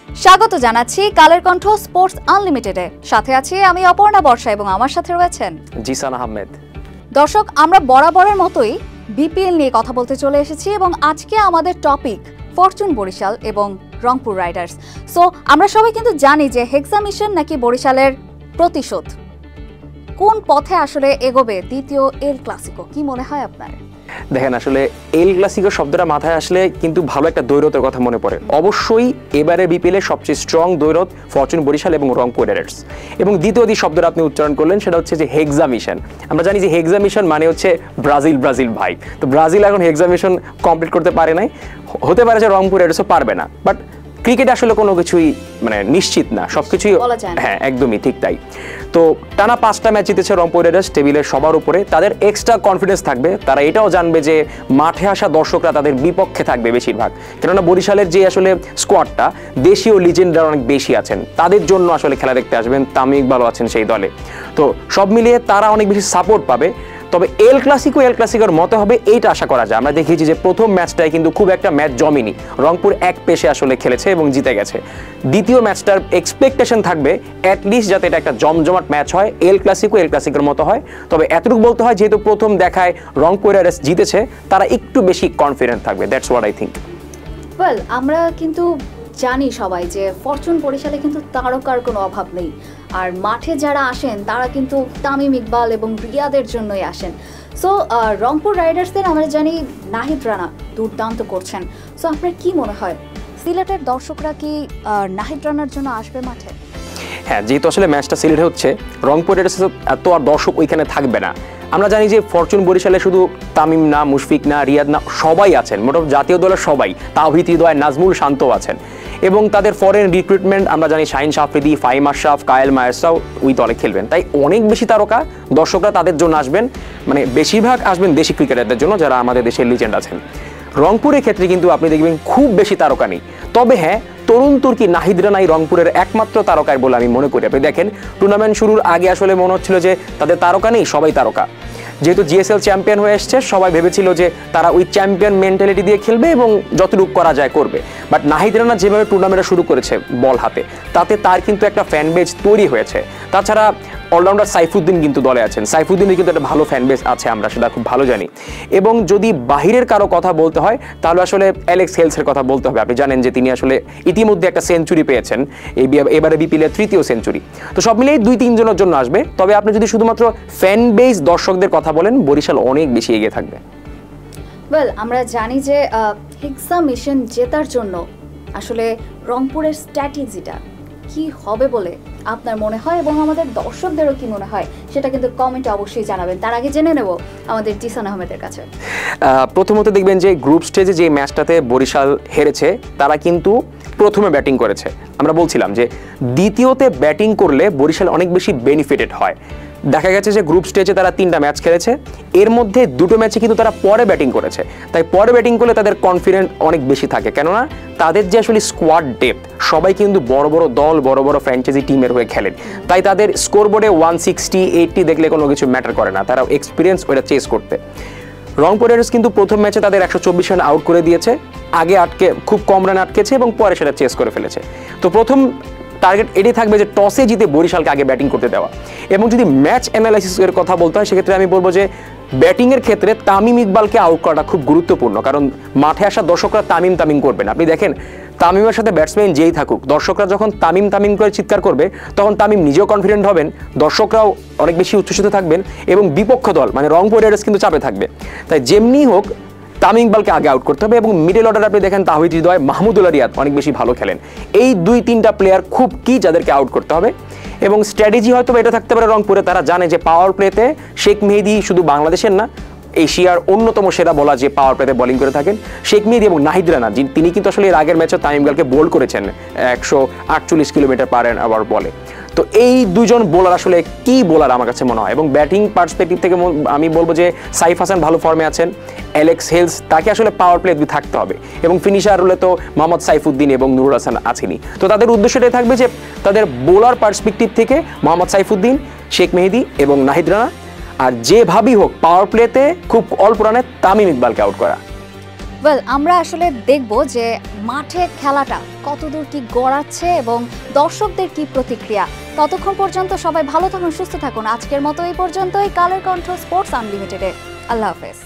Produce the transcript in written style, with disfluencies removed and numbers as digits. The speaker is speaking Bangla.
স্বাগত জানাচ্ছি কালের কণ্ঠ স্পোর্টস আনলিমিটেডে। সাথে আছি আমি অপর্ণা বর্ষা এবং আমার সাথে রয়েছেন জিসান আহমেদ। দর্শক, আমরা বরাবরের মতোই বিপিএল নিয়ে কথা বলতে চলে এসেছি এবং আজকে আমাদের টপিক ফরচুন বরিশাল এবং রংপুর রাইডার্স। সো আমরা সবাই কিন্তু জানি যে হেক্সা মিশন নাকি বরিশালের প্রতিশোধ। কোন পথে আসলে এগোবে দ্বিতীয় এল ক্লাসিকো, কি মনে হয় আপনার? দেখেন, আসলে এল ক্লাসিকো শব্দটা মাথায় আসলে কিন্তু ভালো একটা দ্বৈরথের কথা মনে পড়ে। অবশ্যই এবারে বিপিএলের সবচেয়ে স্ট্রং দ্বৈরথ ফরচুন বরিশাল এবং রংপুর রাইডার্স। এবং দ্বিতীয় যে শব্দটা আপনি উচ্চারণ করলেন সেটা হচ্ছে যে হেক্সা মিশন। আমরা জানি যে হেক্সা মিশন মানে হচ্ছে ব্রাজিল ভাই। তো ব্রাজিল এখন হেক্সা মিশন কমপ্লিট করতে পারে নাই, হতে পারে যে রংপুর রাইডার্সও পারবে না, বাট ক্রিকেট আসলে কোনো কিছুই নিশ্চিত না, সবকিছুই হ্যাঁ একদমই ঠিক তাই। তো টানা 5টা ম্যাচ জিতেছে রংপুর রাইডার্স, টেবিলের সবার উপরে। তাদের এক্সট্রা কনফিডেন্স থাকবে, তারা এটাও জানবে যে মাঠে আসা দর্শকরা তাদের বিপক্ষে থাকবে বেশিরভাগ, কেননা বরিশালের যে আসলে স্কোয়াডটা দেশীয় লিজেন্ডরা অনেক বেশি আছেন, তাদের জন্য আসলে খেলা দেখতে আসবেন। তামিম ইকবালও আছেন সেই দলে। তো সব মিলিয়ে তারা অনেক বেশি সাপোর্ট পাবে। তবে এল ক্লাসিকোর মতো হবে এইটা আশা করা যায়। আমরা দেখেছি যে প্রথম ম্যাচটায় কিন্তু খুব একটা ম্যাচ জমেনি, রংপুর এক পেশে আসলে খেলেছে এবং জিতে গেছে। দ্বিতীয় ম্যাচটার এক্সপেকটেশন থাকবে অ্যাটলিস্ট যাতে এটা একটা জমজমাট ম্যাচ হয়, এল ক্লাসিকোর মতো হয়। তবে এতটুকু বলতে হয়, যেহেতু প্রথম দেখায় রংপুর রাইডার্স জিতেছে, তারা একটু বেশি কনফিডেন্ট থাকবে। That's what I think. Well, আমরা কিন্তু জানি সবাই যে ফরচুন বরিশালে কিন্তু তারকার কোনো অভাব নেই, আর মাঠে যারা আসেন তারা কিন্তু তামিম ইকবাল এবং রিয়াদের জন্যই আসেন। সো রংপুর রাইডার্সদের আমরা জানি নাহিদ রানা দুর্দান্ত করছেন। সো আপনার কি মনে হয় সিলেটের দর্শকরা কি নাহিদ রানার জন্য আসবে মাঠে? হ্যাঁ, যেহেতু আসলে ম্যাচটা সিলেটে হচ্ছে, রংপুর রাইডার্সের এত আর দর্শক ওইখানে থাকবে না। আমরা জানি যে ফরচুন বরিশালে শুধু তামিম না, মুশফিক না, রিয়াদ না, সবাই আছেন, মোটামুটি জাতীয় দলের সবাই, তাওহিদ হৃদয়, নাজমুল শান্তও আছেন। এবং তাদের ফরেন রিক্রুটমেন্ট আমরা জানি, শাহিন আফ্রিদি, ফাহিম আশরাফ, কায়েল মায়েরসাও ওই দলে খেলবেন। তাই অনেক বেশি তারকা দর্শকরা তাদের জন্য আসবেন, বেশিরভাগ আসবেন দেশি ক্রিকেটারদের জন্য যারা আমাদের দেশের লিজেন্ড আছেন। রংপুরের ক্ষেত্রে কিন্তু আপনি দেখবেন খুব বেশি তারকা নেই। তবে হ্যাঁ, তরুণ তুর্কি নাহিদ রানাই রংপুরের একমাত্র তারকা বলে আমি মনে করি। আপনি দেখেন, টুর্নামেন্ট শুরুর আগে আসলে মনে হচ্ছিল যে তাদের তারকা নেই, সবাই তারকা। যেহেতু জিএসএল চ্যাম্পিয়ন হয়ে এসছে, সবাই ভেবেছিল যে তারা ওই চ্যাম্পিয়ন মেন্টালিটি দিয়ে খেলবে এবং যতটুকু করা যায় করবে। বাট নাহিদ রানা যেভাবে টুর্নামেন্টটা শুরু করেছে বল হাতে, তাতে তার কিন্তু একটা ফ্যান বেজ তৈরি হয়েছে। তাছাড়া অলরাউন্ডার সাইফুদ্দিন কিন্তু দলে আছেন, সাইফুদ্দিনের কিন্তু একটা ভালো ফ্যান বেজ আছে, আমরা সেটা খুব ভালো জানি। এবং যদি বাহিরের কারো কথা বলতে হয় তাহলে আসলে অ্যালেক্স হেলসের কথা বলতে হবে। আপনি জানেন যে তিনি আসলে ইতিমধ্যে একটা সেঞ্চুরি পেয়েছেন, এবারে বিপিএলের 3য় সেঞ্চুরি। তো সব মিলিয়ে 2-3 জনের জন্য আসবে। তবে আপনি যদি শুধুমাত্র ফ্যান বেজ দর্শকদের কথা বলেন, বরিশাল অনেক বেশি এগিয়ে থাকবে। ওয়েল, আমরা জানি যে হেক্সা মিশন জেতার জন্য আসলে রংপুরের স্ট্র্যাটেজিটা কি হবে বলে আপনার মনে হয় এবং আমাদের দর্শকদেরও কি মনে হয় সেটা কিন্তু কমেন্টে অবশ্যই জানাবেন। তার আগে জেনে নেব আমাদের জিসান আহমেদের কাছে। প্রথমত দেখবেন যে গ্রুপ স্টেজে যে ম্যাচটাতে বরিশাল হেরেছে, তারা কিন্তু প্রথমে ব্যাটিং করেছে। আমরা বলছিলাম যে দ্বিতীয়তে ব্যাটিং করলে বরিশাল অনেক বেশি বেনিফিটেড হয়। দেখা গেছে যে গ্রুপ স্টেজে তারা 3টা ম্যাচ খেলেছে, এর মধ্যে 2টো ম্যাচে কিন্তু তারা পরে ব্যাটিং করেছে। তাই পরে ব্যাটিং করলে তাদের কনফিডেন্স অনেক বেশি থাকে, কেননা তাদের যে আসলে স্কোয়াড ডেপথ, সবাই কিন্তু বড় বড় দল, বড় বড় ফ্র্যাঞ্চাইজি টিমের হয়ে খেলেন। তাই তাদের স্কোরবোর্ডে 160, 80 দেখলে কোনো কিছু ম্যাটার করে না, তারা এক্সপিরিয়েন্স ওইটা চেস করতে। রংপুর রাইডার্স কিন্তু প্রথম ম্যাচে তাদের 124 রান আউট করে দিয়েছে, আগে খুব কম রান আটকেছে এবং পরে সেটা চেস করে ফেলেছে। তো প্রথম টার্গেট এটাই থাকবে যে টসে জিতে বরিশালকে আগে ব্যাটিং করতে দেওয়া। এবং যদি ম্যাচ অ্যানালাইসিসের কথা বলতে হয়, সেক্ষেত্রে আমি বলবো যে ব্যাটিংয়ের ক্ষেত্রে তামিম ইকবালকে আউট করাটা খুব গুরুত্বপূর্ণ, কারণ মাঠে আসা দর্শকরা তামিম করবেন। আপনি দেখেন, তামিমের সাথে ব্যাটসম্যান যেই থাকুক, দর্শকরা যখন তামিম করে চিৎকার করবে, তখন তামিম নিজেও কনফিডেন্ট হবেন, দর্শকরাও অনেক বেশি উচ্ছ্বসিত থাকবেন এবং বিপক্ষ দল রংপুর রাইডার্স কিন্তু চাপে থাকবে। তাই যেমনি হোক তামিম ইকবালকে আগে আউট করতে হবে। এবং মিডল অর্ডার আপনি দেখেন তাওহিদ হৃদয়, মাহমুদুল্লাহ রিয়াদ অনেক বেশি ভালো খেলেন। এই 2-3টা প্লেয়ার খুব কি, যাদেরকে আউট করতে হবে। এবং স্ট্র্যাটেজি হয়তো এটা থাকতে পারে রংপুরে, তারা জানে যে পাওয়ার প্লেতে শেখ মেহেদী শুধু বাংলাদেশের না, এশিয়ার অন্যতম সেরা বলা যে পাওয়ার প্লেতে বোলিং করে থাকেন শেখ মেহেদী এবং নাহিদ রানা, তিনি কিন্তু আসলে এর আগের ম্যাচে তামিম ইকবালকে বোল্ড করেছেন 148 কিলোমিটার পার আওয়ার বলে। তো এই দুজন বোলার আসলে কি বোলার আমার কাছে মনে হয়। এবং ব্যাটিং পার্সপেক্টিভ থেকে আমি বলবো যে সাইফ হাসান ভালো ফর্মে আছেন, অ্যালেক্স হেলস, তাকে আসলে পাওয়ার প্লে থাকতে হবে। এবং ফিনিশার হলে তো মোহাম্মদ সাইফুদ্দিন এবং নুরুল হাসান আছেনই। তো তাদের উদ্দেশ্যটাই থাকবে যে তাদের বোলার পার্সপেক্টিভ থেকে মোহাম্মদ সাইফুদ্দিন, শেখ মেহেদী এবং নাহিদ রানা, আর যেভাবেই হোক পাওয়ার প্লেতে খুব অল্প রানে তামিম ইকবালকে আউট করা। ওয়েল, আমরা আসলে দেখব যে মাঠে খেলাটা কতদূর কি গড়াচ্ছে এবং দর্শকদের কি প্রতিক্রিয়া। ততক্ষণ পর্যন্ত সবাই ভালো থাকুন, সুস্থ থাকুন। আজকের মতো এই পর্যন্তই। কালের কণ্ঠ স্পোর্টস আনলিমিটেডে আল্লাহ হাফেজ।